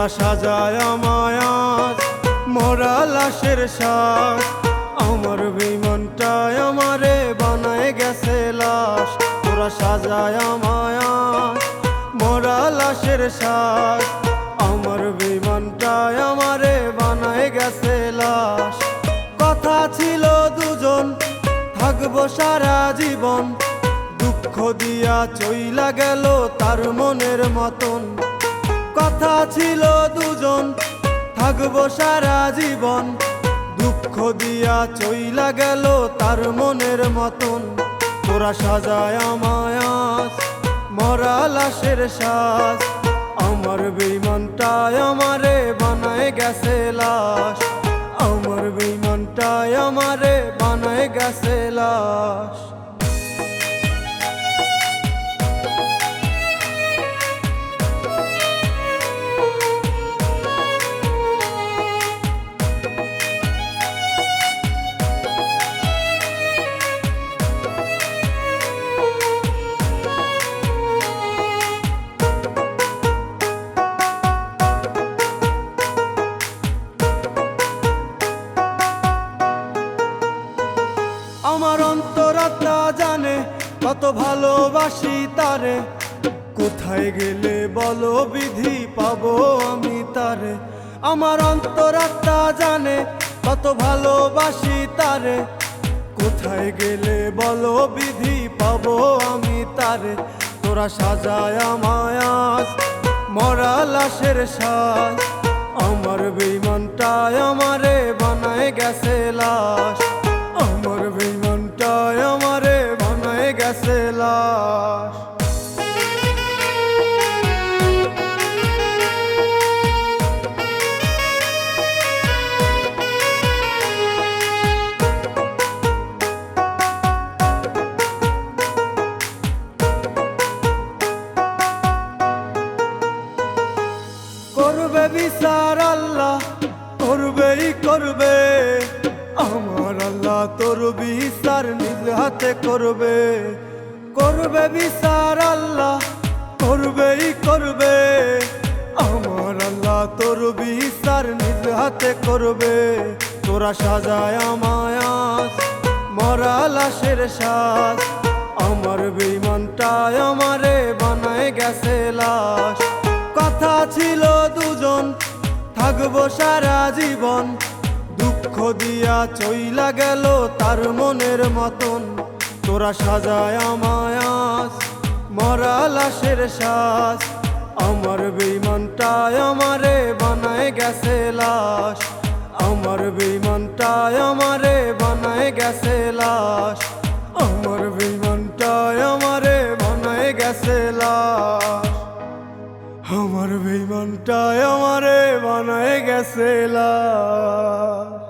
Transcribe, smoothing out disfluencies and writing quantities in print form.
তোরা সাজায় আমায় আজ মরা লাশের শ্বাস। আমার বেঈমানটায় আমারে বানায় গেছে লাশ। তোরা সাজায় আমায় আজ মরা লাশের শ্বাস। আমার বেঈমানটায় আমারে বানায় গেছে লাশ। কথা ছিল দুজন থাকবো সারা জীবন, দুঃখ দিয়া চইলা গেল তার মনের মতন। কথা ছিল দুজন থাকবো সারা জীবন, দুঃখ দিয়া চইলা গেল তার মনের মতন। তোরা সাজায় আমায় আজ মরা লাশের শ্বাস। আমার বেঈমানটায় আমারে বানায় গেছে লাশ। আমার বেঈমানটায় আমারে বানায় গেছে লাশ। আমার অন্তরাত্মা জানে কত ভালোবাসি তারে, কোথায় গেলে বলো বিধি পাবো আমি তারে। আমার অন্তরাত্মা জানে কত ভালোবাসি তারে, কোথায় গেলে বলো বিধি পাবো আমি তারে। তোরা সাজায় আমায় আজ মরা লাশের শ্বাস। আমার বেঈমানটায় আমারে বানায় গেছে লাশ। আমার বেঈমানটায় আমারে বানায় গেছে লাশ। করবে বিচার আল্লাহ, করবেই করবে। আমার আল্লাহ তোর বিচার নিজ হাতে করবে। করবে বিচার আল্লাহ, করবেই করবে। আমার আল্লাহ তোর বিচার নিজ হাতে করবে। তোরা সাজায় আমায় আজ মরা লাশের শ্বাস। আমার বেঈমানটায় আমারে বানায় গেছে লাশ। কথা ছিল দুজন থাকবো সারা জীবন, দুঃখ দিয়া চইলা গেল তার মনের মতন। তোরা সাজায় আমায় আজ মরা লাশের শ্বাস। আমার বেঈমানটায় আমারে বানায় গেছে লাশ। আমার বেঈমানটায় আমারে বানায় গেছে লাশ। আমার বেঈমানটায় আমারে বানায় গেছে লাশ। আমার বেঈমানটায় আমারে বানায় গেছে লাশ।